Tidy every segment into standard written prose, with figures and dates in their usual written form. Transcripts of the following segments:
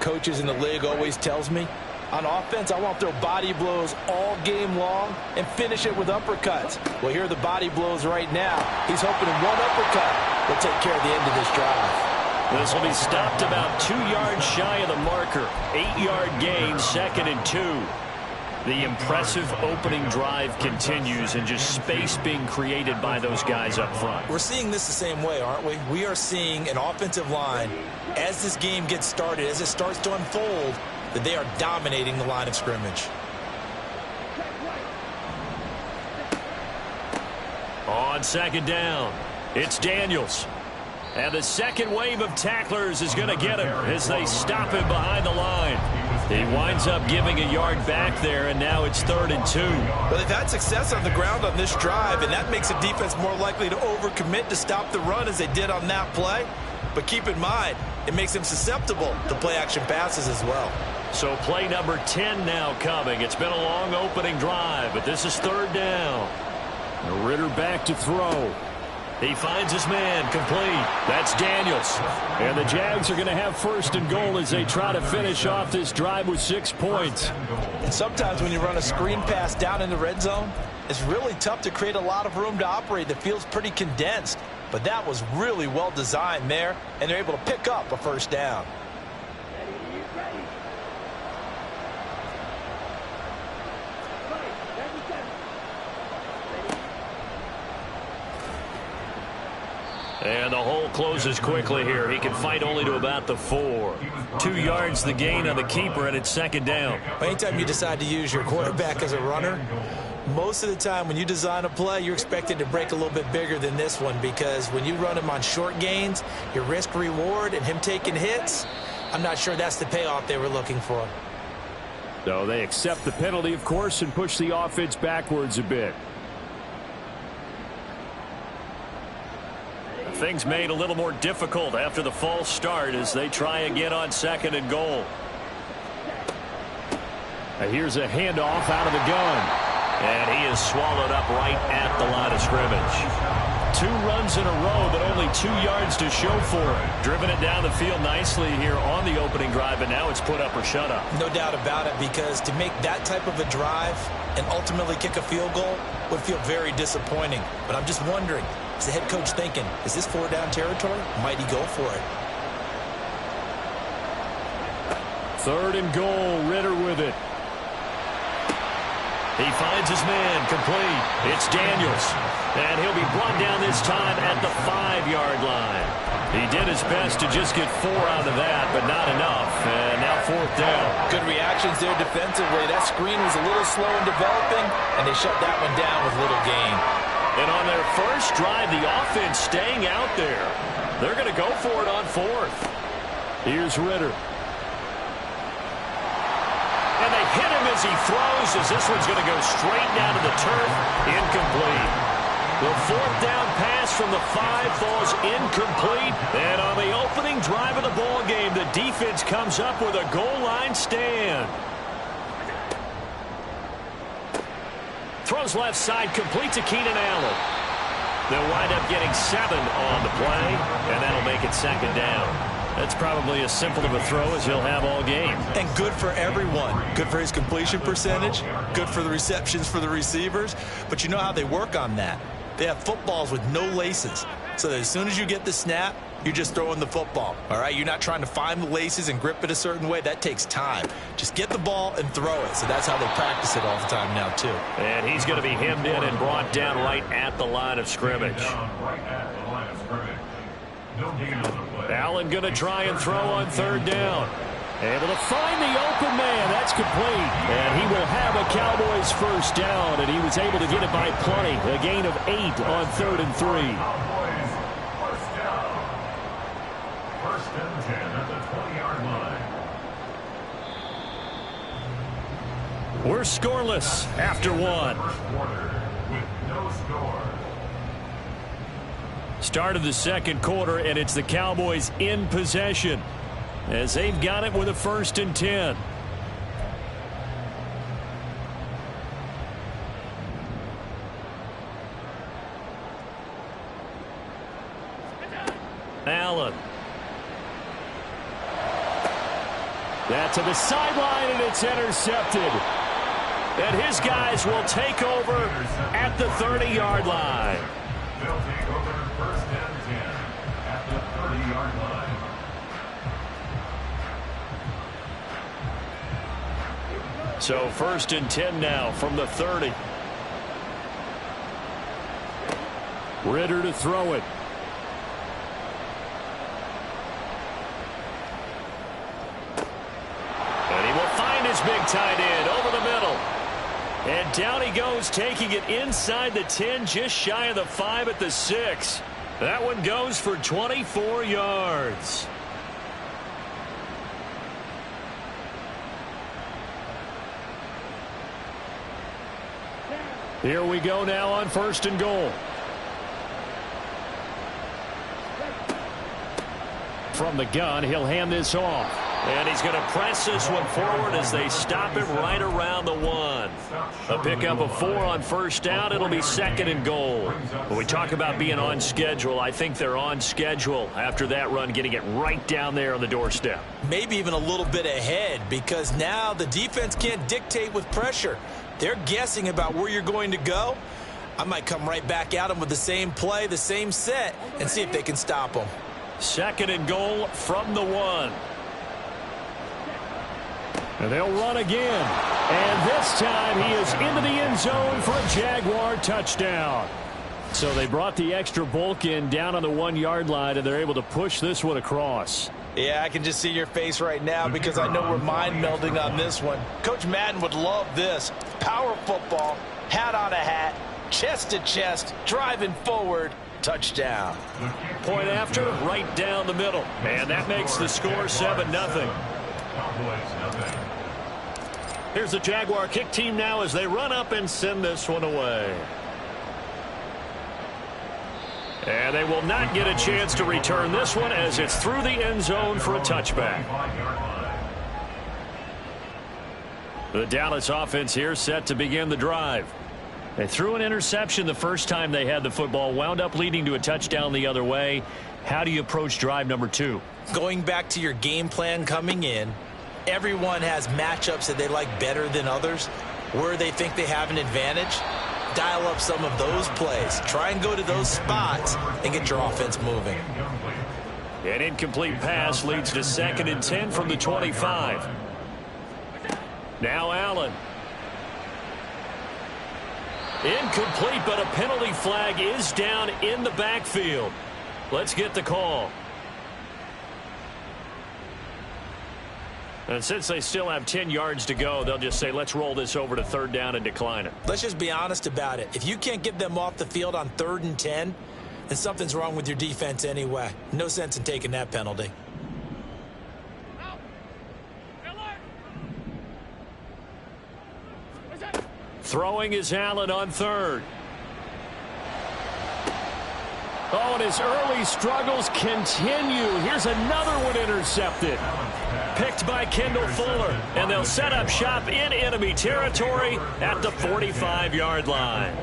coaches in the league always tells me? On offense, I want to throw body blows all game long and finish it with uppercuts. Well, here are the body blows right now. He's hoping one uppercut will take care of the end of this drive. This will be stopped about 2 yards shy of the marker. 8-yard gain, 2nd and 2. The impressive opening drive continues, and just space being created by those guys up front. We're seeing this the same way, aren't we? We are seeing an offensive line, as this game gets started, as it starts to unfold, that they are dominating the line of scrimmage. On 2nd down, it's Daniels. And the second wave of tacklers is going to get him as they stop him behind the line. He winds up giving a yard back there, and now it's 3rd and 2. Well, they've had success on the ground on this drive, and that makes the defense more likely to overcommit to stop the run as they did on that play. But keep in mind, it makes them susceptible to play-action passes as well. So play number 10 now coming. It's been a long opening drive, but this is 3rd down. Ritter back to throw. He finds his man, complete. That's Daniels. And the Jags are going to have 1st and goal as they try to finish off this drive with 6 points. And sometimes when you run a screen pass down in the red zone, it's really tough to create a lot of room to operate. The field's pretty condensed. But that was really well designed there, and they're able to pick up a 1st down. And the hole closes quickly here. He can fight only to about the 4. 2 yards the gain on the keeper, and it's 2nd down. Anytime you decide to use your quarterback as a runner, most of the time when you design a play, you're expected to break a little bit bigger than this one, because when you run him on short gains, your risk-reward and him taking hits, I'm not sure that's the payoff they were looking for. So they accept the penalty, of course, and push the offense backwards a bit. Things made a little more difficult after the false start as they try again on 2nd and goal. Here's a handoff out of the gun. And he is swallowed up right at the line of scrimmage. 2 runs in a row, but only 2 yards to show for it. Driven it down the field nicely here on the opening drive, and now it's put up or shut up. No doubt about it, because to make that type of a drive and ultimately kick a field goal would feel very disappointing. But I'm just wondering, is the head coach thinking, is this 4-down territory? Might he go for it? 3rd and goal, Ritter with it. He finds his man, complete. It's Daniels. And he'll be brought down this time at the 5-yard line. He did his best to just get 4 out of that, but not enough. And now 4th down. Good reactions there defensively. That screen was a little slow in developing, and they shut that one down with little gain. And on their first drive, the offense staying out there. They're going to go for it on 4th. Here's Ritter. And they hit him as he throws, as this one's going to go straight down to the turf. Incomplete. The 4th down pass from the 5 falls incomplete. And on the opening drive of the ball game, the defense comes up with a goal line stand. Throws left side, complete to Keenan Allen. They'll wind up getting 7 on the play, and that'll make it 2nd down. That's probably as simple of a throw as he'll have all game. And good for everyone. Good for his completion percentage. Good for the receptions for the receivers. But you know how they work on that. They have footballs with no laces. So that as soon as you get the snap, you're just throwing the football. All right? You're not trying to find the laces and grip it a certain way. That takes time. Just get the ball and throw it. So that's how they practice it all the time now, too. And he's going to be hemmed in and brought down right at the line of scrimmage. Allen going to try and throw on 3rd down. Able to find the open man. That's complete. And he will have a Cowboys 1st down, and he was able to get it by plenty. A gain of 8 on 3rd and 3. First and 10 at the 20-yard line. We're scoreless after 1. With no score. Start of the 2nd quarter, and it's the Cowboys in possession as they've got it with a 1st and 10. Allen. That to the sideline, and it's intercepted. And his guys will take over at the 30-yard line. They'll take over first and 10 at the 30-yard line. So first and 10 now from the 30. Ridder to throw it. And he will find his big tight end over the middle. And down he goes, taking it inside the 10, just shy of the 5 at the 6. That one goes for 24 yards. Here we go now on first and goal. From the gun, he'll hand this off. And he's going to press this one forward as they stop him right around the 1. A pickup of 4 on first down. It'll be second and goal. When we talk about being on schedule, I think they're on schedule after that run, getting it right down there on the doorstep. Maybe even a little bit ahead, because now the defense can't dictate with pressure. They're guessing about where you're going to go. I might come right back at them with the same play, the same set, and see if they can stop them. Second and goal from the 1. And they'll run again. And this time he is into the end zone for a Jaguar touchdown. So they brought the extra bulk in down on the 1-yard line, and they're able to push this one across. Yeah, I can just see your face right now because I know we're mind melding on this one. Coach Madden would love this. Power football, hat on a hat, chest to chest, driving forward, touchdown. Point after, right down the middle. And that makes the score 7-0. Here's the Jaguar kick team now as they run up and send this one away. And they will not get a chance to return this one as it's through the end zone for a touchback. The Dallas offense here set to begin the drive. They threw an interception the first time they had the football, wound up leading to a touchdown the other way. How do you approach drive number 2? Going back to your game plan coming in, everyone has matchups that they like better than others, where they think they have an advantage. Dial up some of those plays. Try and go to those spots and get your offense moving. An incomplete pass leads to second and 10 from the 25. Now Allen. Incomplete, but a penalty flag is down in the backfield. Let's get the call. And since they still have 10 yards to go, they'll just say, let's roll this over to third down and decline it. Let's just be honest about it. If you can't get them off the field on 3rd and 10, then something's wrong with your defense anyway. No sense in taking that penalty. Throwing is Allen on 3rd. Oh, and his early struggles continue. Here's another one intercepted. Picked by Kendall Fuller. And they'll set up shop in enemy territory at the 45-yard line.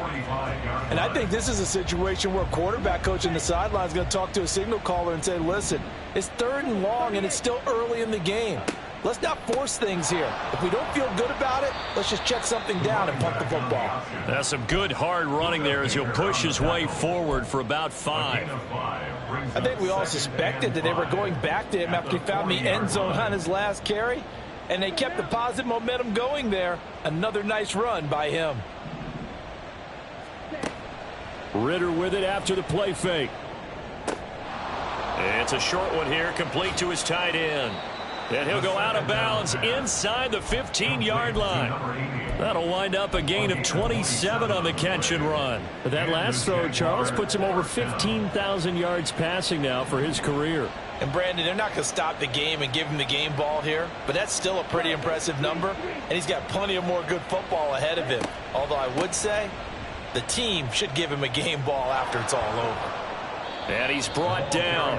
And I think this is a situation where a quarterback coach on the sideline is going to talk to a signal caller and say, listen, it's 3rd and long and it's still early in the game. Let's not force things here. If we don't feel good about it, let's just check something down and punt the football. That's some good hard running there as he'll push his way forward for about 5. I think we all suspected that they were going back to him after he found the end zone on his last carry, and they kept the positive momentum going there. Another nice run by him. Ridder with it after the play fake. It's a short one here, complete to his tight end. And he'll go out of bounds inside the 15-yard line. That'll wind up a gain of 27 on the catch and run. But that last throw, Charles, puts him over 15,000 yards passing now for his career. And, Brandon, they're not going to stop the game and give him the game ball here, but that's still a pretty impressive number, and he's got plenty of more good football ahead of him. Although I would say the team should give him a game ball after it's all over. And he's brought down.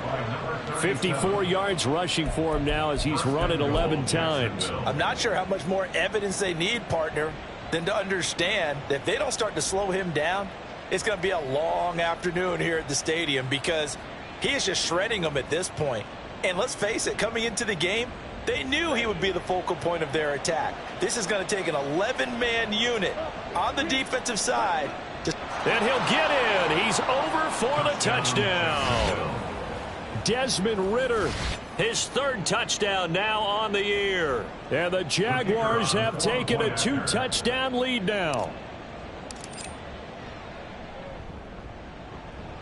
54 yards rushing for him now as he's run it 11 times. I'm not sure how much more evidence they need, partner, than to understand that if they don't start to slow him down, it's going to be a long afternoon here at the stadium because he is just shredding them at this point. And let's face it, coming into the game, They knew he would be the focal point of their attack. This is going to take an 11-man unit on the defensive side. And he'll get in. He's over for the touchdown. Desmond Ridder, his third touchdown now on the year. And the Jaguars have taken a 2-touchdown lead now.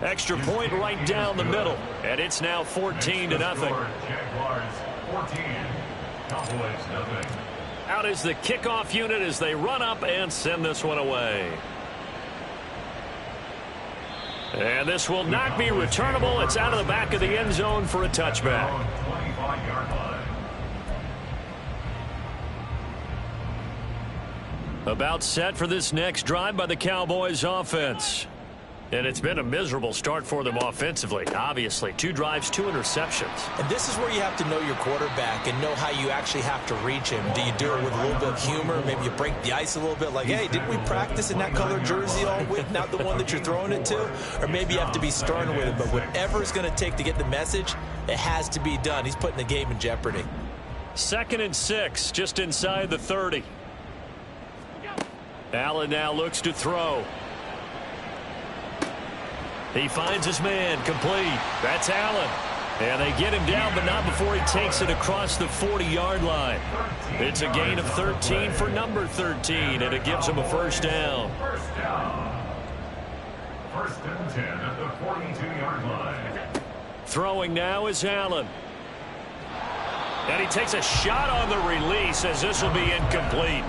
Extra point right down the middle. And it's now 14-0. Jaguars 14. Cowboys nothing. Out is the kickoff unit as they run up and send this one away. And this will not be returnable. It's out of the back of the end zone for a touchback. 25-yard line. About set for this next drive by the Cowboys offense. And it's been a miserable start for them offensively. Obviously, 2 drives, 2 interceptions. And this is where you have to know your quarterback and know how you actually have to reach him. Do you do it with a little bit of humor? Maybe you break the ice a little bit like, hey, didn't we practice in that color jersey all week, not the one that you're throwing it to? Or maybe you have to be stern with it. But whatever it's going to take to get the message, it has to be done. He's putting the game in jeopardy. 2nd and 6, just inside the 30. Allen now looks to throw. He finds his man, complete. That's Allen. And they get him down, but not before he takes it across the 40-yard line. It's a gain of 13 for number 13, and it gives him a first down. First down. 1st and 10 at the 42-yard line. Throwing now is Allen. And he takes a shot on the release as this will be incomplete.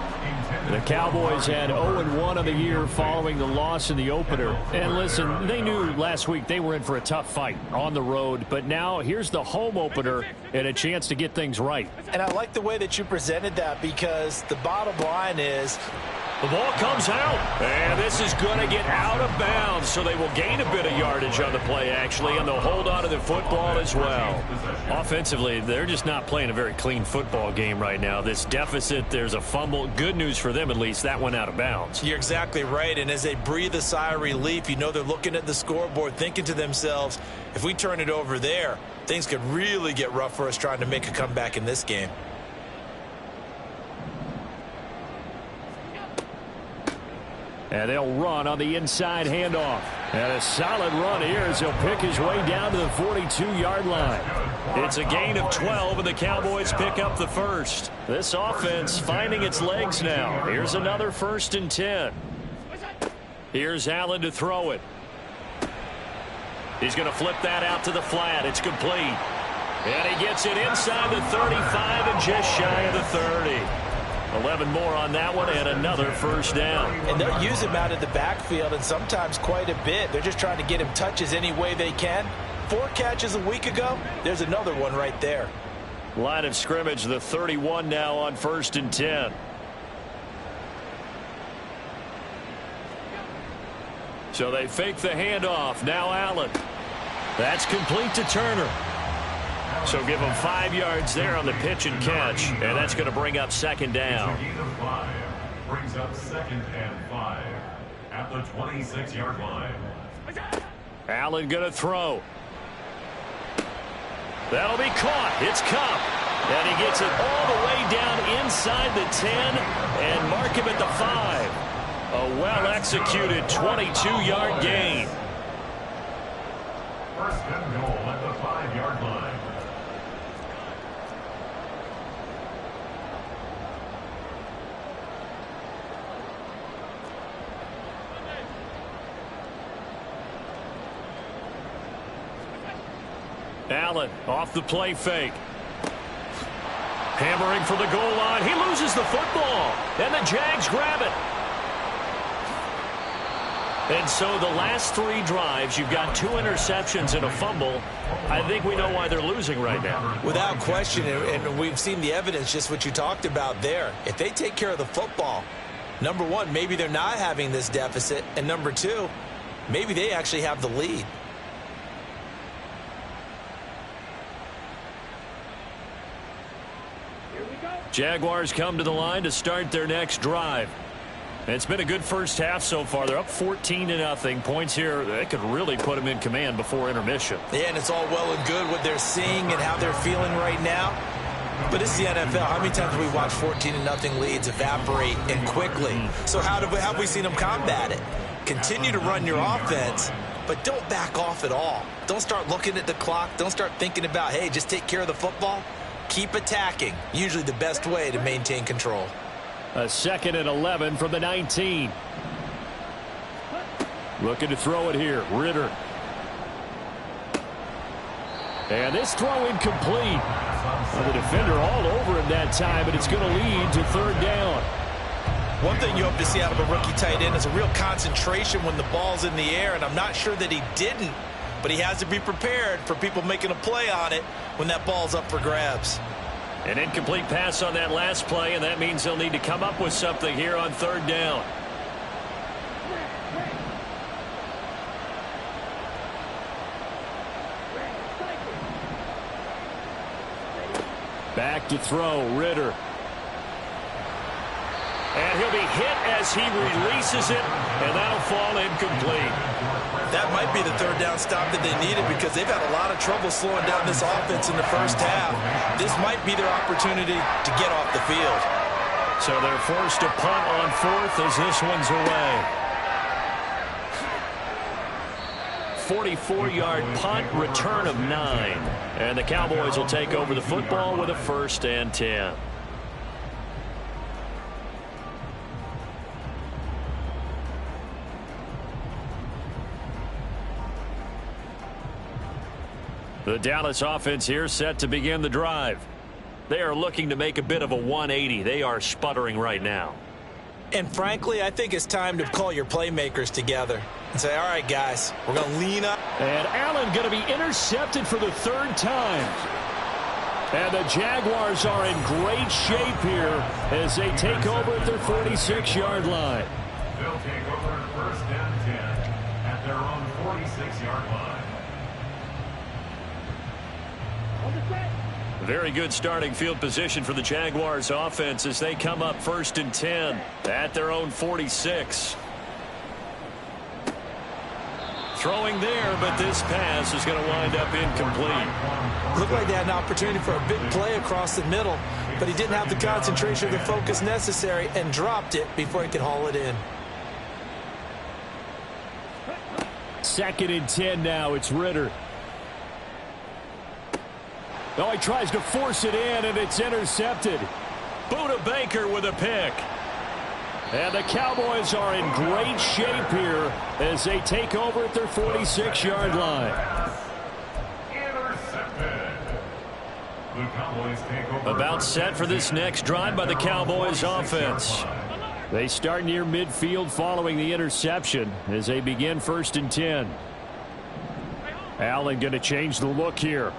The Cowboys had 0-1 on the year following the loss in the opener. And listen, they knew last week they were in for a tough fight on the road. But now here's the home opener and a chance to get things right. And I like the way that you presented that because the bottom line is the ball comes out, and this is going to get out of bounds, so they will gain a bit of yardage on the play, actually, and they'll hold on to the football as well. Offensively, they're just not playing a very clean football game right now. This deficit, there's a fumble. Good news for them, at least. That went out of bounds. You're exactly right, and as they breathe a sigh of relief, you know they're looking at the scoreboard, thinking to themselves, if we turn it over there, things could really get rough for us trying to make a comeback in this game. And they'll run on the inside handoff. And a solid run here as he'll pick his way down to the 42-yard line. It's a gain of 12, and the Cowboys pick up the first. This offense finding its legs now. Here's another 1st and 10. Here's Allen to throw it. He's going to flip that out to the flat. It's complete. And he gets it inside the 35 and just shy of the 30. 11 more on that one and another first down. And they'll use him out of the backfield and sometimes quite a bit. They're just trying to get him touches any way they can. 4 catches a week ago. There's another one right there. Line of scrimmage, the 31 now on 1st and 10. So they fake the handoff. Now Allen. That's complete to Turner. So give them 5 yards there on the pitch and catch, and that's going to bring up 2nd down. It's a gain of 5. Brings up 2nd and 5 at the 26-yard line. Allen going to throw. That'll be caught. It's Kupp. And he gets it all the way down inside the 10 and mark him at the 5. A well-executed 22-yard gain. 1st and goal at the 5-yard line. Allen off the play fake. Hammering for the goal line. He loses the football. And the Jags grab it. And so the last 3 drives, you've got 2 interceptions and a fumble. I think we know why they're losing right now. Without question, and we've seen the evidence, just what you talked about there. If they take care of the football, number 1, maybe they're not having this deficit. And number 2, maybe they actually have the lead. Jaguars come to the line to start their next drive. It's been a good first half so far. They're up 14-0. Points here, they could really put them in command before intermission. Yeah, and it's all well and good what they're seeing and how they're feeling right now. But it's the NFL. How many times have we watched 14-0 leads evaporate and quickly? So how have we seen them combat it? Continue to run your offense, but don't back off at all. Don't start looking at the clock. Don't start thinking about, hey, just take care of the football. Keep attacking. Usually the best way to maintain control. A 2nd and 11 from the 19. Looking to throw it here. Ritter. And this throw incomplete. Well, the defender all over him that time, but it's going to lead to 3rd down. One thing you hope to see out of a rookie tight end is a real concentration when the ball's in the air, and I'm not sure that he didn't, but he has to be prepared for people making a play on it when that ball's up for grabs. An incomplete pass on that last play, and that means they'll need to come up with something here on 3rd down. Back to throw, Ritter. And he'll be hit as he releases it, and that'll fall incomplete. That might be the 3rd down stop that they needed because they've had a lot of trouble slowing down this offense in the first half. This might be their opportunity to get off the field. So they're forced to punt on 4th as this one's away. 44-yard punt, return of 9. And the Cowboys will take over the football with a 1st and 10. The Dallas offense here set to begin the drive. They are looking to make a bit of a 180. They are sputtering right now. And frankly, I think it's time to call your playmakers together and say, all right, guys, we're going to lean up. And Allen going to be intercepted for the 3rd time. And the Jaguars are in great shape here as they take over at their 46-yard line. They'll take over at 1st and 10 at their own 46-yard line. Very good starting field position for the Jaguars offense as they come up 1st and 10 at their own 46. Throwing there, but this pass is going to wind up incomplete. Looked like they had an opportunity for a big play across the middle, but he didn't have the concentration or the focus necessary and dropped it before he could haul it in. 2nd and 10 now. It's Ritter. Oh, he tries to force it in, and it's intercepted. Buda Baker with a pick. And the Cowboys are in great shape here as they take over at their 46-yard line. Intercepted. The Cowboys take over. About set for this next drive by the Cowboys offense. They start near midfield following the interception as they begin 1st and 10. Allen going to change the look here.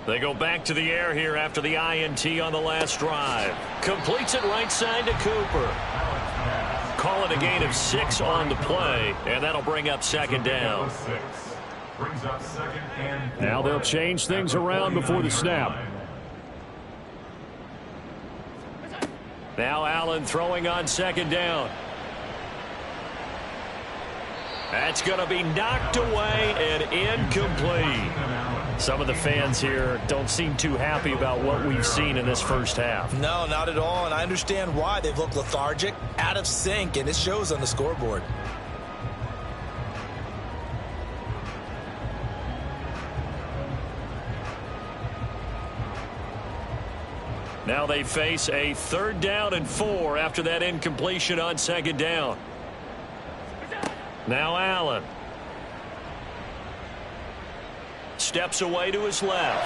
They go back to the air here after the INT on the last drive. Completes it right side to Cooper. Call it a gain of 6 on the play, and that'll bring up 2nd down. Now they'll change things around before the snap. Now Allen throwing on 2nd down. That's going to be knocked away and incomplete. Some of the fans here don't seem too happy about what we've seen in this first half. No, not at all, and I understand why. They've looked lethargic, out of sync, and it shows on the scoreboard. Now they face a 3rd down and 4 after that incompletion on 2nd down. Now Allen. Steps away to his left.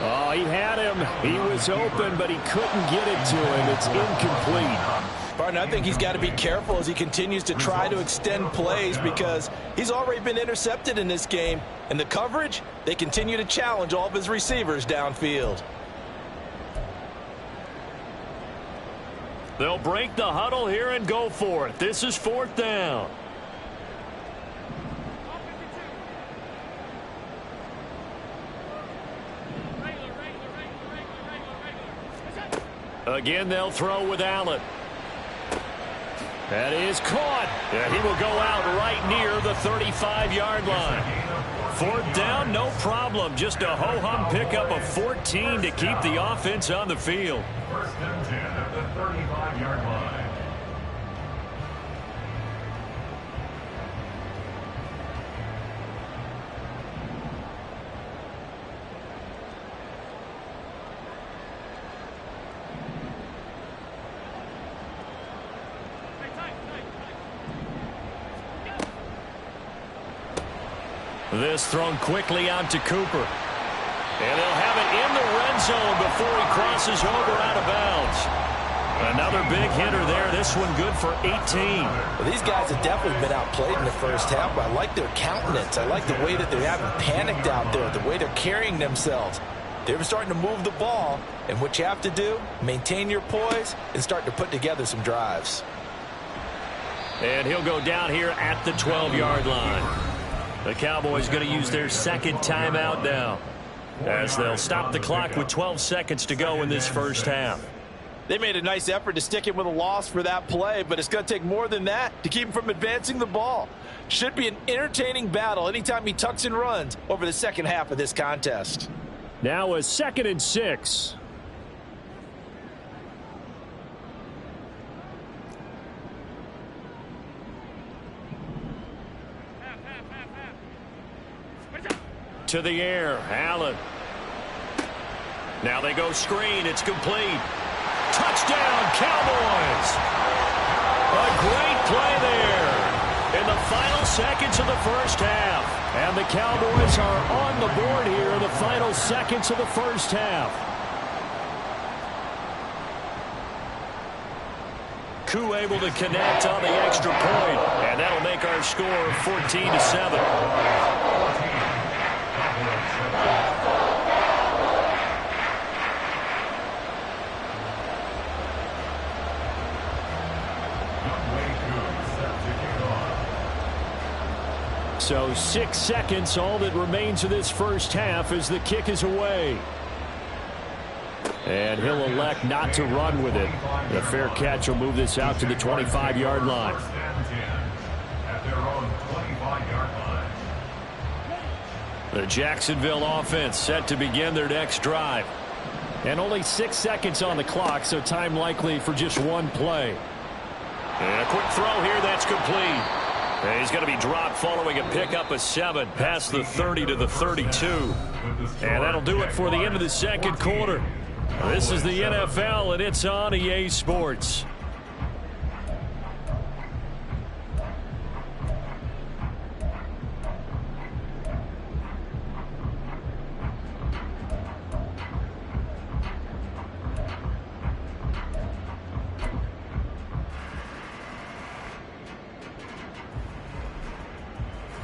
Oh, he had him. He was open, but he couldn't get it to him. It's incomplete. Barton, I think he's got to be careful as he continues to try to extend plays because he's already been intercepted in this game. And the coverage, they continue to challenge all of his receivers downfield. They'll break the huddle here and go for it. This is 4th down. Again, they'll throw with Allen. That is caught. And he will go out right near the 35-yard line. Fourth down, no problem. Just a ho-hum pickup of 14 to keep the offense on the field. First and 10 at the 35-yard line. This thrown quickly out to Cooper. And they'll have it in the red zone before he crosses over out of bounds. Another big hitter there. This one good for 18. Well, these guys have definitely been outplayed in the first half, but I like their countenance. I like the way that they haven't panicked out there, the way they're carrying themselves. They're starting to move the ball, and what you have to do, maintain your poise and start to put together some drives. And he'll go down here at the 12-yard line. The Cowboys going to use their second timeout now, as they'll stop the clock with 12 seconds to go in this first half. They made a nice effort to stick him with a loss for that play, but it's going to take more than that to keep him from advancing the ball. Should be an entertaining battle anytime he tucks and runs over the second half of this contest. Now a 2nd and 6. To the air, Allen. Now they go screen. It's complete. Touchdown, Cowboys! A great play there in the final seconds of the first half. And the Cowboys are on the board here in the final seconds of the first half. Koo able to connect on the extra point, and that'll make our score 14-7. So 6 seconds, all that remains of this first half as the kick is away. And he'll elect not to run with it. The fair catch will move this out to the 25-yard line. At their own 25-yard line. The Jacksonville offense set to begin their next drive. And only 6 seconds on the clock, so time likely for just one play. And a quick throw here, that's complete. And he's going to be dropped following a pickup of 7 past the 30 to the 32. And that'll do it for the end of the second quarter. This is the NFL, and it's on EA Sports.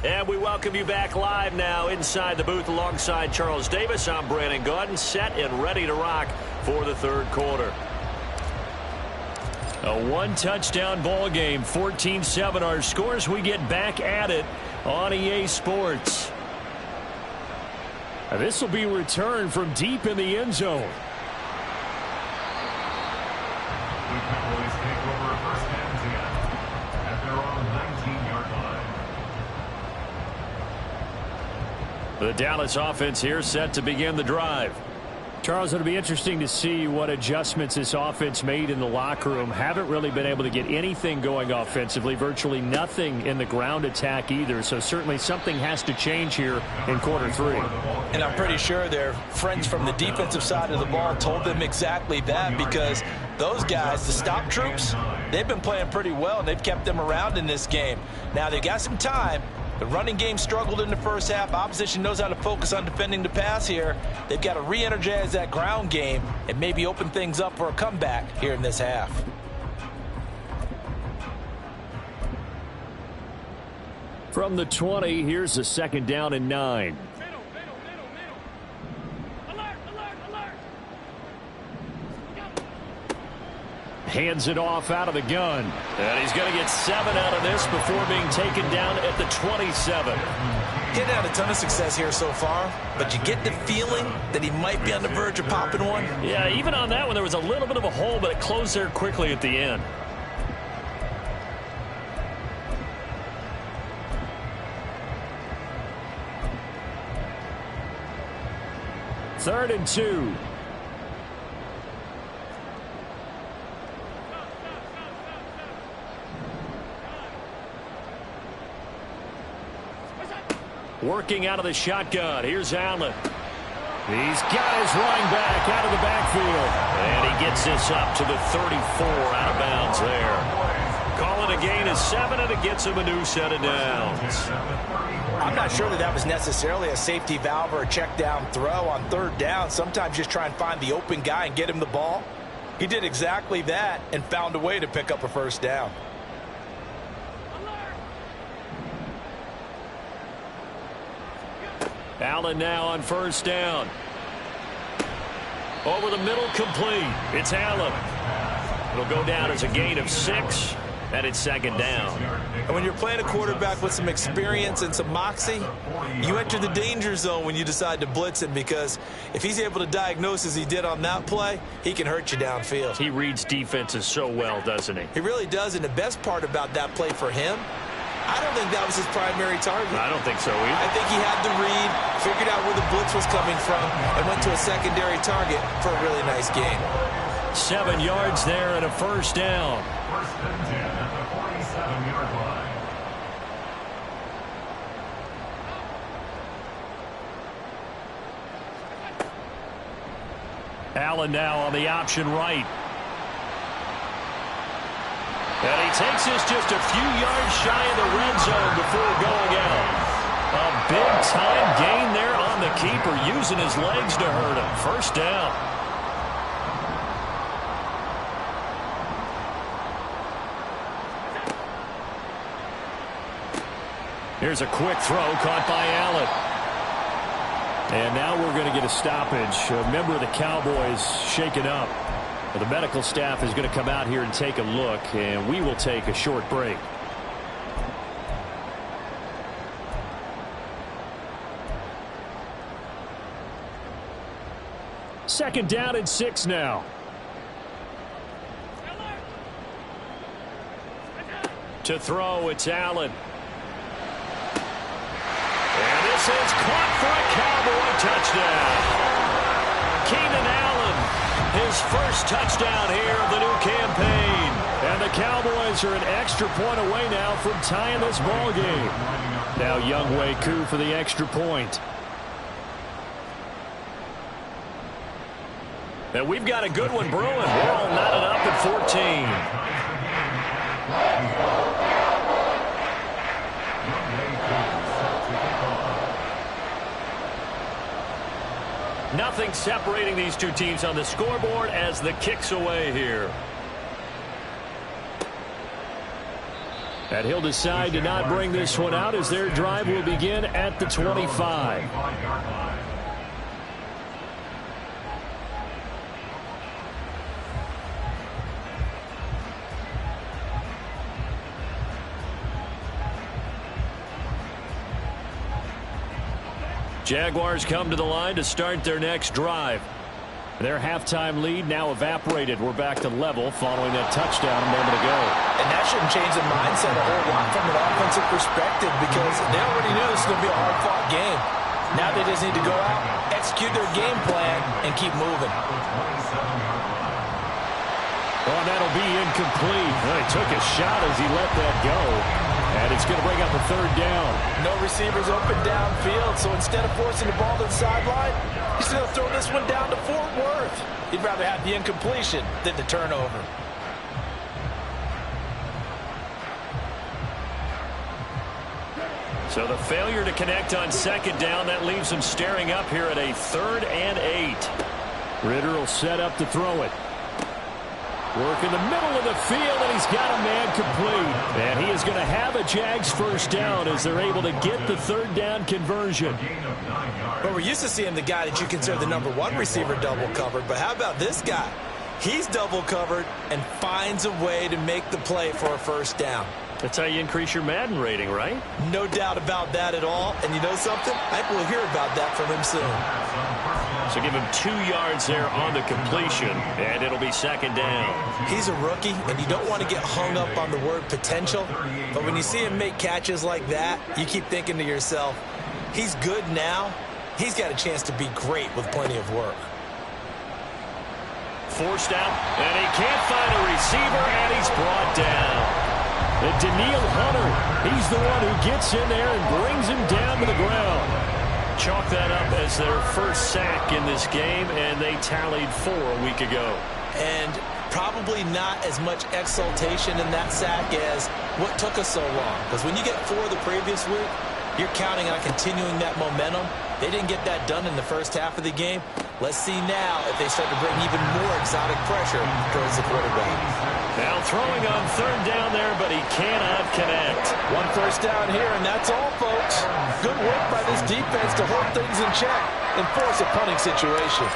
And we welcome you back live now inside the booth alongside Charles Davis. I'm Brandon Gaudin, set and ready to rock for the third quarter. A one-touchdown ball game, 14-7 our scores. We get back at it on EA Sports. This will be returned from deep in the end zone. The Cowboys take over first and 10 at their own 19-yard line. The Dallas offense here set to begin the drive. Charles, it'll be interesting to see what adjustments this offense made in the locker room. Haven't really been able to get anything going offensively, virtually nothing in the ground attack either. So certainly something has to change here in quarter 3. And I'm pretty sure their friends from the defensive side of the ball told them exactly that, because those guys, the stop troops, they've been playing pretty well, and they've kept them around in this game. Now, they got some time. The running game struggled in the first half. Opposition knows how to focus on defending the pass here. They've got to re-energize that ground game and maybe open things up for a comeback here in this half. From the 20, here's a 2nd down and 9. Hands it off out of the gun. And he's going to get 7 out of this before being taken down at the 27. He's had a ton of success here so far, but you get the feeling that he might be on the verge of popping one. Yeah, even on that one, there was a little bit of a hole, but it closed there quickly at the end. 3rd and 2. Working out of the shotgun. Here's Allen. He's got his running back out of the backfield. And he gets this up to the 34 out of bounds there. Calling a gain of 7, and it gets him a new set of downs. I'm not sure that was necessarily a safety valve or a check down throw on 3rd down. Sometimes just try and find the open guy and get him the ball. He did exactly that and found a way to pick up a 1st down. Allen now on 1st down. Over the middle, complete. It's Allen. It'll go down as a gain of 6, and it's 2nd down. And when you're playing a quarterback with some experience and some moxie, you enter the danger zone when you decide to blitz him, because if he's able to diagnose as he did on that play, he can hurt you downfield. He reads defenses so well, doesn't he? He really does, and the best part about that play for him, I don't think that was his primary target. I don't think so either. I think he had the read, figured out where the blitz was coming from, and went to a secondary target for a really nice gain. 7 yards there and a 1st down. 1st and 10 at the 47-yard line. Allen now on the option right. And he takes this just a few yards shy of the red zone before going out. A big-time gain there on the keeper, using his legs to hurt him. 1st down. Here's a quick throw caught by Allen. And now we're going to get a stoppage. A member of the Cowboys shaken up. The medical staff is going to come out here and take a look, and we will take a short break. Second down and 6 now. To throw, it's Allen. And this is caught for a Cowboy touchdown. Keenan Allen. His 1st touchdown here of the new campaign. And the Cowboys are an extra point away now from tying this ball game. Now Younghoe Koo for the extra point. And we've got a good one brewing. We're all knotted up at 14. Nothing separating these two teams on the scoreboard as the kick's away here. And he'll decide to not bring this one out as their drive will begin at the 25. Jaguars come to the line to start their next drive. Their halftime lead now evaporated. We're back to level following that touchdown a moment ago. And that shouldn't change the mindset a whole lot from an offensive perspective, because they already knew this was going to be a hard-fought game. Now they just need to go out, execute their game plan, and keep moving. Oh, that'll be incomplete. Well, he took a shot as he let that go. And it's going to bring up a 3rd down. No receivers open downfield, so instead of forcing the ball to the sideline, he's going to throw this one down to Fort Worth. He'd rather have the incompletion than the turnover. So the failure to connect on 2nd down, that leaves him staring up here at a 3rd and 8. Ridder will set up to throw it. Work in the middle of the field, and he's got a man complete. And he is going to have a Jags 1st down as they're able to get the 3rd down conversion. But we're used to seeing the guy that you consider the #1 receiver double covered. But how about this guy? He's double covered and finds a way to make the play for a 1st down. That's how you increase your Madden rating, right? No doubt about that at all. And you know something? I think we'll hear about that from him soon. So give him 2 yards there on the completion, and it'll be 2nd down. He's a rookie, and you don't want to get hung up on the word potential. But when you see him make catches like that, you keep thinking to yourself, he's good now, he's got a chance to be great with plenty of work. Forced out, and he can't find a receiver, and he's brought down. And Danielle Hunter, he's the one who gets in there and brings him down to the ground. Chalk that up as their first sack in this game, and they tallied 4 a week ago. And probably not as much exultation in that sack as what took us so long. Because when you get 4 the previous week, you're counting on continuing that momentum. They didn't get that done in the first half of the game. Let's see now if they start to bring even more exotic pressure towards the quarterback. Now throwing on 3rd down there, but he cannot connect. 1 first down here, and that's all, folks. Good work by this defense to hold things in check and force a punting situation.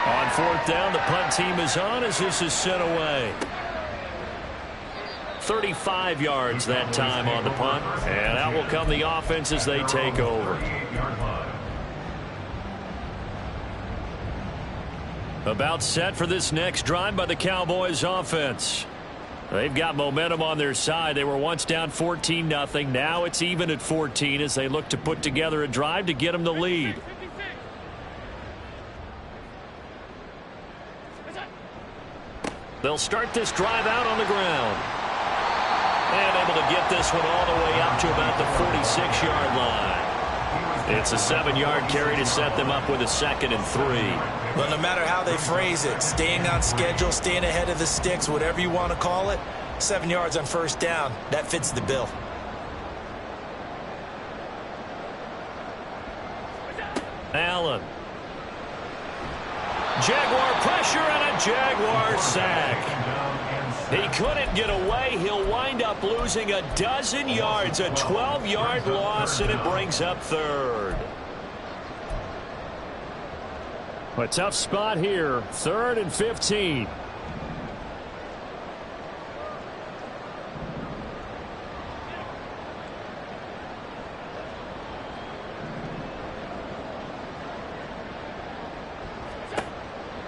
On 4th down, the punt team is on as this is sent away. 35 yards that time on the punt, and out will come the offense as they take over. About set for this next drive by the Cowboys offense. They've got momentum on their side. They were once down 14-0. Now it's even at 14 as they look to put together a drive to get them the lead. They'll start this drive out on the ground. And able to get this one all the way up to about the 46-yard line. It's a 7-yard carry to set them up with a 2nd and 3. Well, no matter how they phrase it, staying on schedule, staying ahead of the sticks, whatever you want to call it, 7 yards on 1st down, that fits the bill. Allen. Jaguar pressure and a Jaguar sack. He couldn't get away. He'll wind up losing a dozen yards, a 12-yard loss, and it brings up 3rd. A tough spot here, 3rd and 15.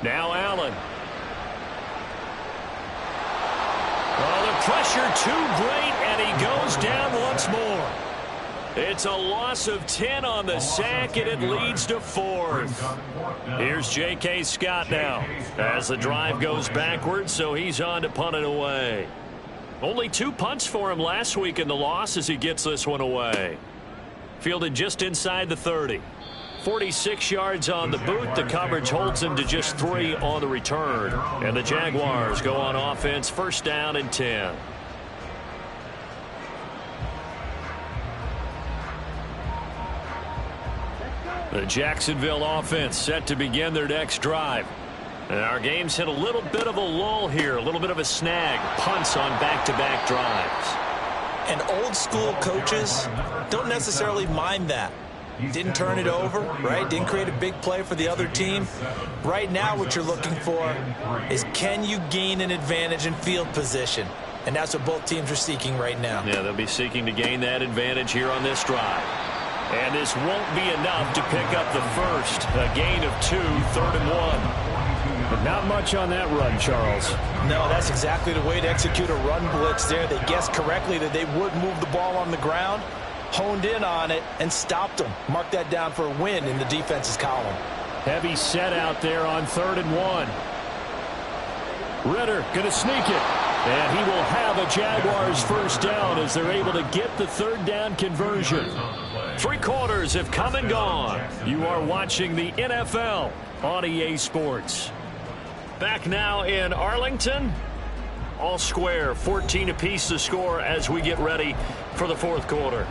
Now Allen. Oh, the pressure too great, and he goes down once more. It's a loss of 10 on the sack, and it leads to 4th. Here's J.K. Scott now as the drive goes backwards, so he's on to punt it away. Only 2 punts for him last week in the loss as he gets this one away. Fielded just inside the 30. 46 yards on the boot. The coverage holds him to just 3 on the return. And the Jaguars go on offense, 1st down and 10. The Jacksonville offense set to begin their next drive. And our game's hit a little bit of a lull here, a little bit of a snag. Punts on back-to-back drives. And old school coaches don't necessarily mind that. Didn't turn it over, right? Didn't create a big play for the other team. Right now what you're looking for is, can you gain an advantage in field position? And that's what both teams are seeking right now. Yeah, they'll be seeking to gain that advantage here on this drive. And this won't be enough to pick up the first. A gain of 2, 3rd and 1. But not much on that run, Charles. No, that's exactly the way to execute a run blitz there. They guessed correctly that they would move the ball on the ground, honed in on it, and stopped them. Mark that down for a win in the defense's column. Heavy set out there on 3rd and 1. Ritter going to sneak it. And he will have a Jaguars 1st down as they're able to get the 3rd down conversion. 3 quarters have come and gone. You are watching the NFL on EA Sports. Back now in Arlington. All square, 14 apiece to score as we get ready for the 4th quarter.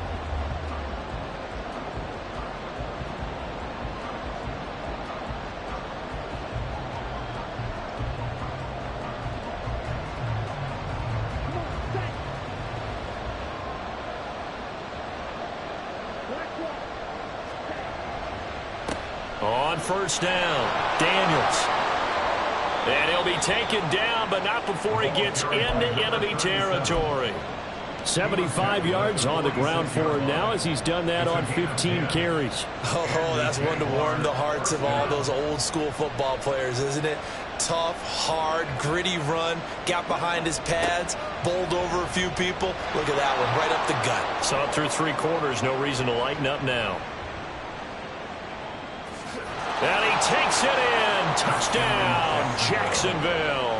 On 1st down, Daniels. And he'll be taken down, but not before he gets into enemy territory. 75 yards on the ground for him now as he's done that on 15 carries. Oh, that's one to warm the hearts of all those old school football players, isn't it? Tough, hard, gritty run, got behind his pads, bowled over a few people. Look at that one, right up the gut. Saw it through 3 quarters, no reason to lighten up now. And he takes it in. Touchdown, Jacksonville.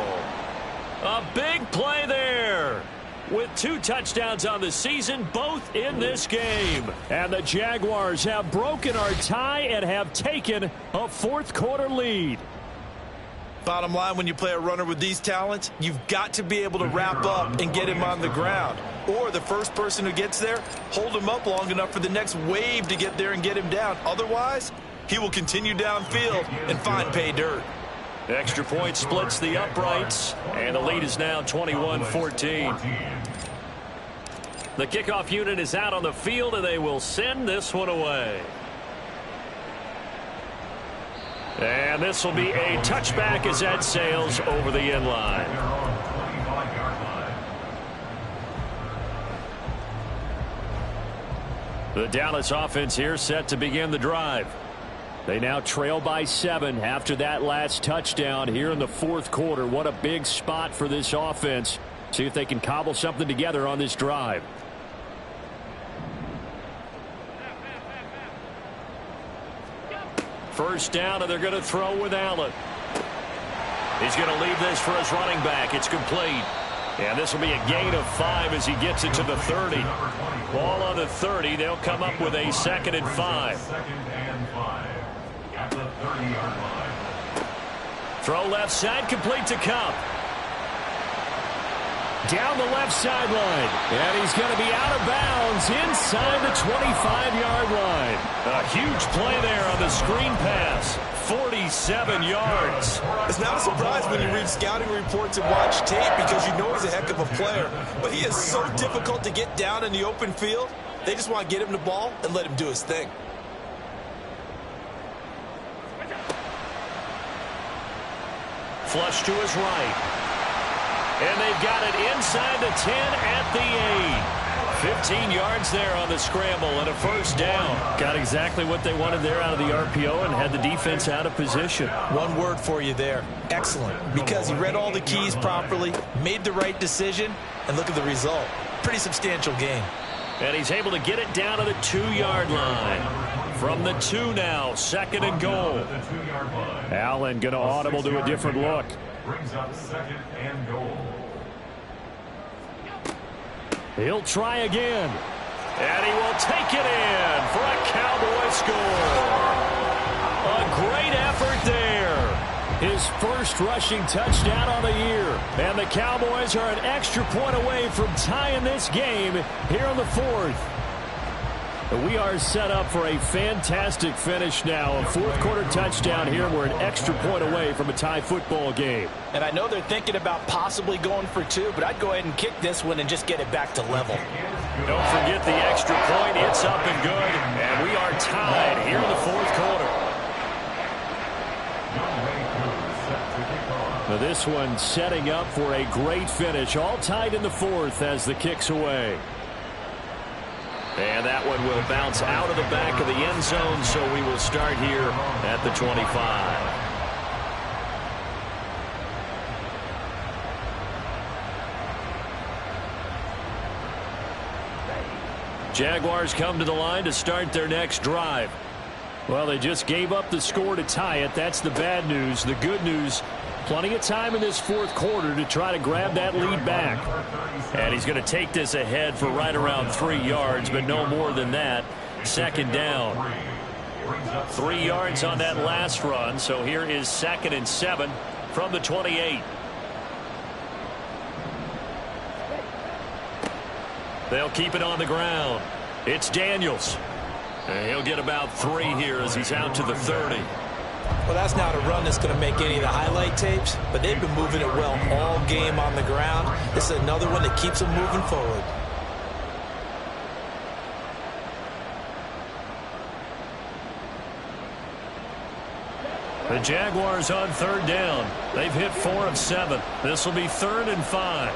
A big play there. With 2 touchdowns on the season, both in this game. And the Jaguars have broken our tie and have taken a fourth-quarter lead. Bottom line, when you play a runner with these talents, you've got to be able to wrap up and get him on the ground. Or the first person who gets there, hold him up long enough for the next wave to get there and get him down. Otherwise, he will continue downfield and find pay dirt. Extra point splits the uprights, and the lead is now 21-14. The kickoff unit is out on the field, and they will send this one away. And this will be a touchback as that sails over the end line. The Dallas offense here set to begin the drive. They now trail by 7 after that last touchdown here in the fourth quarter. What a big spot for this offense. See if they can cobble something together on this drive. First down, and they're going to throw with Allen. He's going to leave this for his running back. It's complete. And this will be a gain of 5 as he gets it to the 30. Ball on the 30. They'll come up with a 2nd and 5. At the 30-yard line. Throw left side, complete to Kupp. Down the left sideline. And he's going to be out of bounds inside the 25-yard line. A huge play there on the screen pass. 47 yards. It's not a surprise when you read scouting reports and watch tape because you know he's a heck of a player. But he is so difficult to get down in the open field. They just want to get him the ball and let him do his thing. Flush to his right. And they've got it inside the 10 at the 8. 15 yards there on the scramble and a first down. Got exactly what they wanted there out of the RPO and had the defense out of position. One word for you there. Excellent. Because he read all the keys properly, made the right decision, and look at the result. Pretty substantial game. And he's able to get it down to the 2-yard line. From the 2 now, 2nd and goal. Allen going to audible to a different look. Brings up 2nd and goal. He'll try again. And he will take it in for a Cowboy score. A great effort there. His first rushing touchdown on the year. And the Cowboys are an extra point away from tying this game here in the fourth. We are set up for a fantastic finish now. A fourth-quarter touchdown here. We're an extra point away from a tie football game. And I know they're thinking about possibly going for 2, but I'd go ahead and kick this one and just get it back to level. Don't forget the extra point. It's up and good. And we are tied here in the fourth quarter. Now this one setting up for a great finish. All tied in the fourth as the kick's away. And that one will bounce out of the back of the end zone, so we will start here at the 25. Jaguars come to the line to start their next drive. Well, they just gave up the score to tie it. That's the bad news. The good news, plenty of time in this fourth quarter to try to grab that lead back. And he's going to take this ahead for right around 3 yards, but no more than that. 2nd down. 3 yards on that last run, so here is 2nd and 7 from the 28. They'll keep it on the ground. It's Daniels. And he'll get about 3 here as he's out to the 30. Well, that's not a run that's going to make any of the highlight tapes, but they've been moving it well all game on the ground. This is another one that keeps them moving forward. The Jaguars on 3rd down. They've hit 4 of 7. This will be 3rd and 5.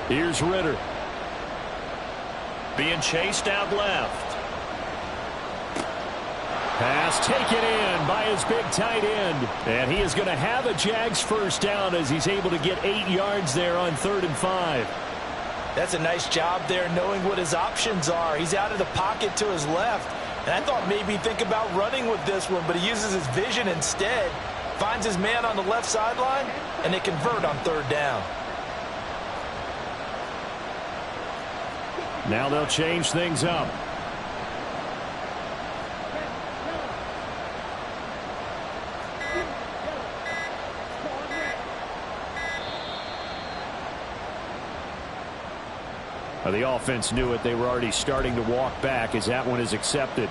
Here's Ritter. Being chased out left. Pass taken in by his big tight end. And he is going to have a Jags first down as he's able to get 8 yards there on 3rd and 5. That's a nice job there knowing what his options are. He's out of the pocket to his left. And I thought maybe he'd think about running with this one, but he uses his vision instead. Finds his man on the left sideline, and they convert on third down. Now they'll change things up. The offense knew it. They were already starting to walk back as that one is accepted.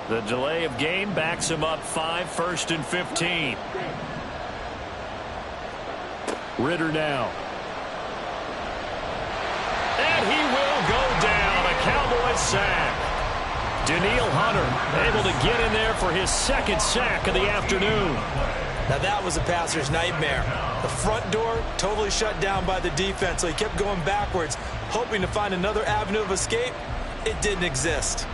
The delay of game backs him up 5, 1st and 15. Ridder now. And he will go down. A Cowboys sack. Danielle Hunter able to get in there for his second sack of the afternoon. Now that was a passer's nightmare. The front door totally shut down by the defense, so he kept going backwards, hoping to find another avenue of escape. It didn't exist.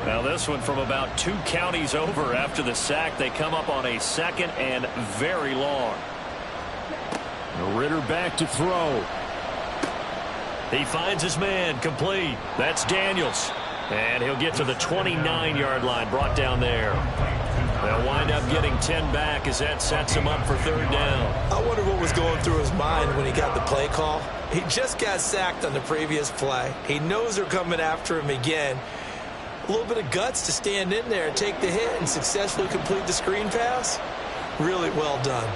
Now this one from about 2 counties over after the sack. They come up on a 2nd and very long. Ridder back to throw. He finds his man complete. That's Daniels. And he'll get to the 29-yard line, brought down there. They'll wind up getting 10 back as that sets him up for third down. I wonder what was going through his mind when he got the play call. He just got sacked on the previous play. He knows they're coming after him again. A little bit of guts to stand in there and take the hit and successfully complete the screen pass. Really well done.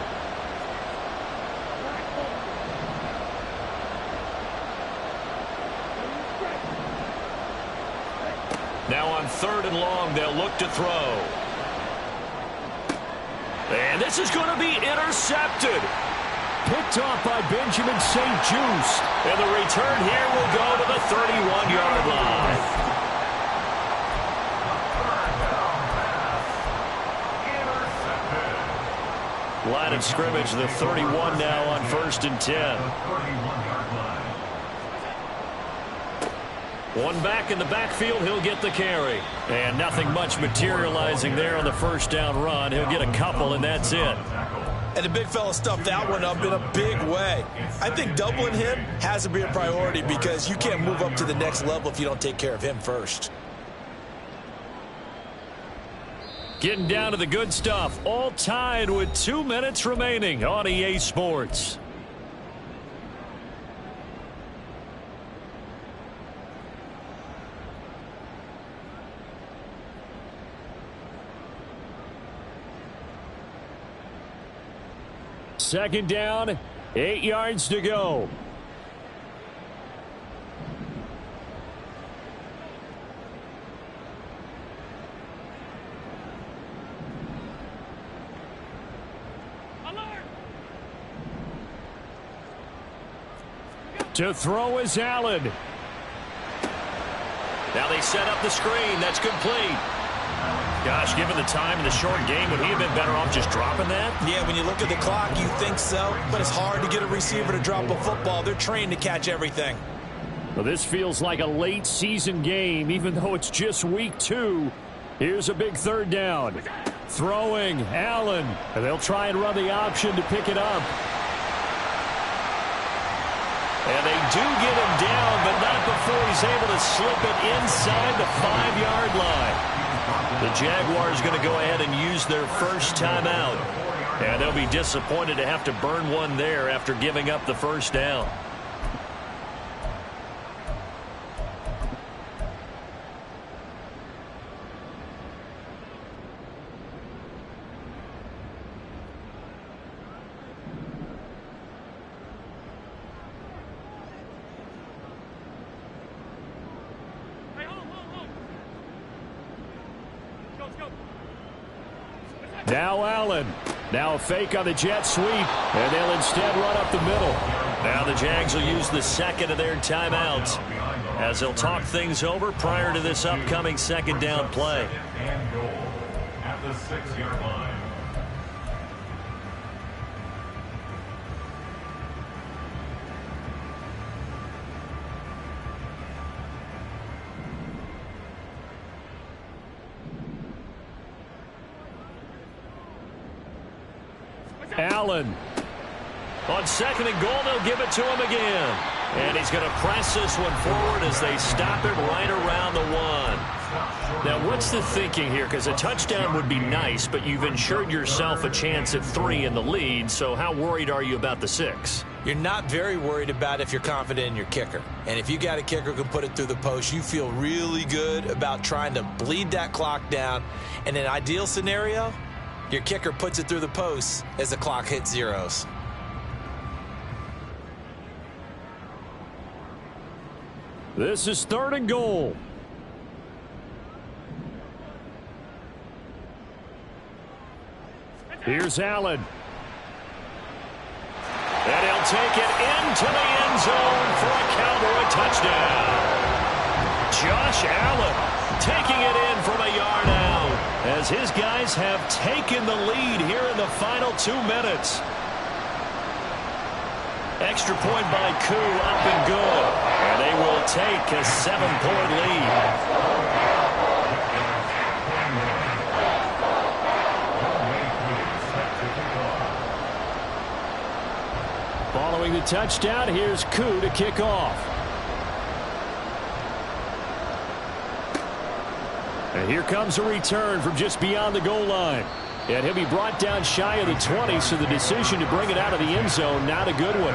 Now on 3rd and long, they'll look to throw. And this is going to be intercepted. Picked off by Benjamin St-Juste. And the return here will go to the 31-yard line. Line of scrimmage, the 31 now on 1st and 10. One back in the backfield, he'll get the carry. And nothing much materializing there on the first down run. He'll get a couple, and that's it. And the big fella stuffed that one up in a big way. I think doubling him has to be a priority because you can't move up to the next level if you don't take care of him first. Getting down to the good stuff, all tied with 2 minutes remaining on EA Sports. Second down, 8 yards to go. To throw is Allen. Now they set up the screen. That's complete. Gosh, given the time in the short game, would he have been better off just dropping that? Yeah, when you look at the clock, you think so. But it's hard to get a receiver to drop a football. They're trained to catch everything. Well, this feels like a late season game, even though it's just week 2. Here's a big third down. Throwing, Allen. And they'll try and run the option to pick it up. And they do get him down, but not before he's able to slip it inside the 5-yard line. The Jaguars going to go ahead and use their first timeout. And they'll be disappointed to have to burn one there after giving up the first down. Now Allen. Now a fake on the jet sweep. And they'll instead run up the middle. Now the Jags will use the second of their timeouts. as they'll talk things over prior to this upcoming second down play. Second and goal at the 6-yard line. Allen. On second and goal, they'll give it to him again. And he's going to press this one forward as they stop it right around the 1. Now, what's the thinking here? Because a touchdown would be nice, but you've ensured yourself a chance at 3 in the lead. So how worried are you about the 6? You're not very worried about if you're confident in your kicker. And if you got a kicker who can put it through the post, you feel really good about trying to bleed that clock down. In an ideal scenario, your kicker puts it through the post as the clock hits zeros. This is third and goal. Here's Allen. And he'll take it into the end zone for a Cowboy touchdown. Josh Allen taking it in from a yard out as his guys have taken the lead here in the final 2 minutes. Extra point by Koo, up and good. And they will take a 7-point lead. Following the touchdown, here's Koo to kick off. And here comes a return from just beyond the goal line. And he'll be brought down shy of the 20, so the decision to bring it out of the end zone, not a good one.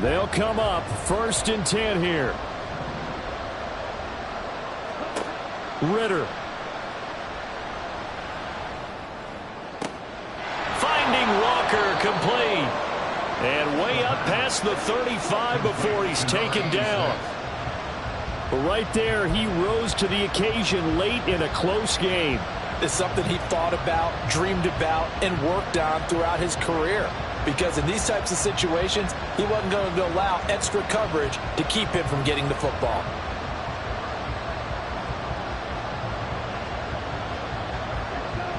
They'll come up 1st and 10 here. Ritter. Finding Walker, complete. And way up past the 35 before he's taken down. But right there, he rose to the occasion late in a close game. It's something he thought about, dreamed about, and worked on throughout his career. Because in these types of situations, he wasn't going to allow extra coverage to keep him from getting the football.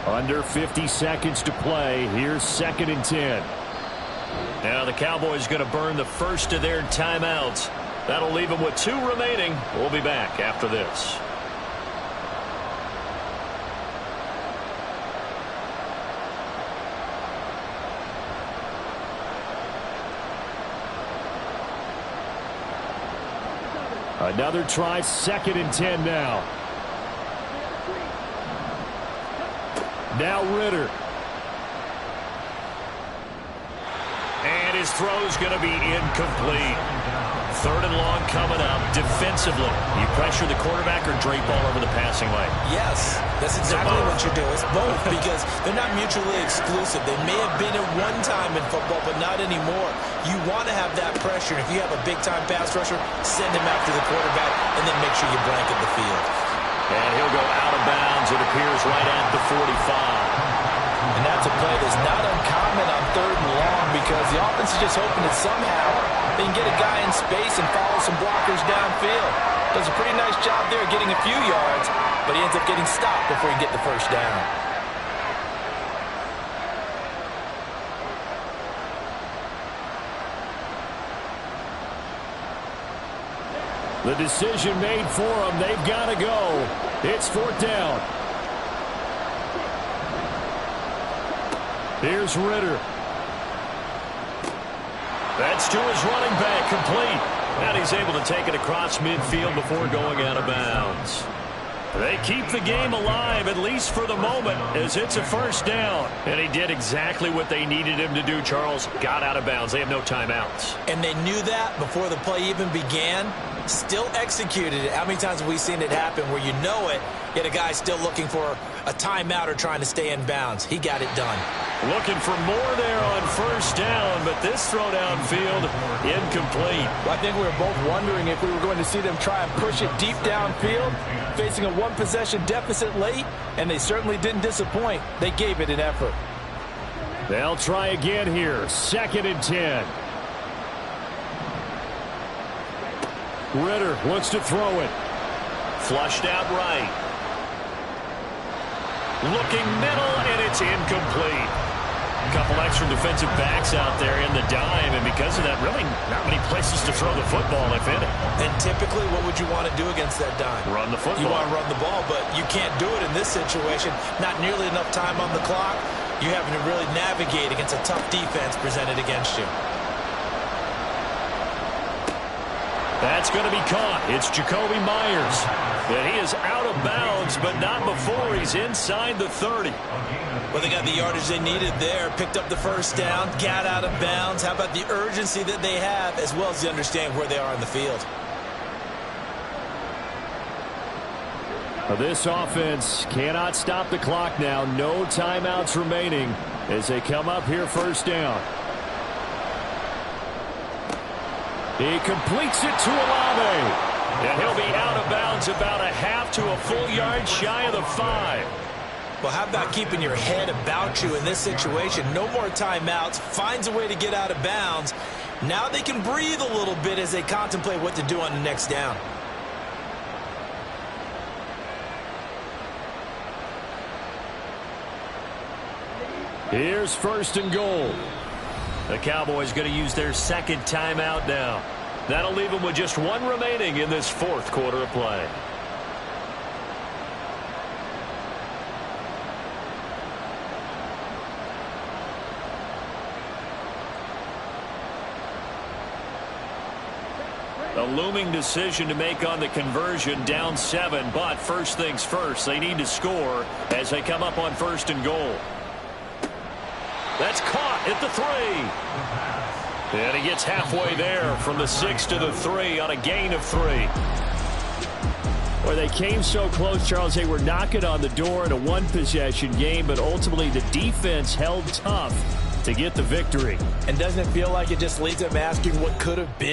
Under 50 seconds to play. Here's 2nd and 10. Now the Cowboys going to burn the first of their timeouts. That'll leave them with 2 remaining. We'll be back after this. Another try, 2nd and 10 now. Now Ritter. And his throw's going to be incomplete. 3rd and long coming up. Defensively, you pressure the quarterback or drape all over the passing lane? Yes, that's exactly what you do. It's both because they're not mutually exclusive. They may have been at one time in football, but not anymore. You want to have that pressure. If you have a big-time pass rusher, send him after the quarterback, and then make sure you blanket the field. And he'll go out of bounds, it appears, right at the 45. And that's a play that's not uncommon on 3rd and long because the offense is just hoping that somehow they can get a guy in space and follow some blockers downfield. Does a pretty nice job there getting a few yards, but he ends up getting stopped before he can get the first down. The decision made for them. They've got to go. It's 4th down. Here's Ritter. That's to his running back, complete. And he's able to take it across midfield before going out of bounds. They keep the game alive, at least for the moment, as it's a 1st down. And he did exactly what they needed him to do, Charles. Got out of bounds. They have no timeouts. And they knew that before the play even began. Still executed it. How many times have we seen it happen where you know it, yet a guy's still looking for a timeout or trying to stay in bounds? He got it done. Looking for more there on first down, but this throw downfield incomplete. Well, I think we were both wondering if we were going to see them try and push it deep downfield, facing a one-possession deficit late, and they certainly didn't disappoint. They gave it an effort. They'll try again here. 2nd and 10. Ritter looks to throw it. Flushed out right. Looking middle, and it's incomplete. A couple extra defensive backs out there in the dime, and because of that, really not many places to throw the football, if any. And typically, what would you want to do against that dime? Run the football. You want to run the ball, but you can't do it in this situation. Not nearly enough time on the clock. You're having to really navigate against a tough defense presented against you. That's going to be caught. It's Jakobi Meyers. And he is out of bounds, but not before he's inside the 30. Well, they got the yardage they needed there. Picked up the first down, got out of bounds. How about the urgency that they have, as well as the understanding where they are in the field? This offense cannot stop the clock now. No timeouts remaining as they come up here first down. He completes it to Olave. And he'll be out of bounds about a half to a full yard shy of the 5. Well, how about keeping your head about you in this situation? No more timeouts. Finds a way to get out of bounds. Now they can breathe a little bit as they contemplate what to do on the next down. Here's 1st and goal. The Cowboys going to use their 2nd timeout now. That'll leave them with just 1 remaining in this 4th quarter of play. A looming decision to make on the conversion, down 7, but first things first, they need to score as they come up on 1st and goal. That's caught at the 3. And he gets halfway there from the 6 to the 3 on a gain of 3. Well, they came so close, Charles. They were knocking on the door in a one-possession game, but ultimately the defense held tough to get the victory. And doesn't it feel like it just leads them asking what could have been?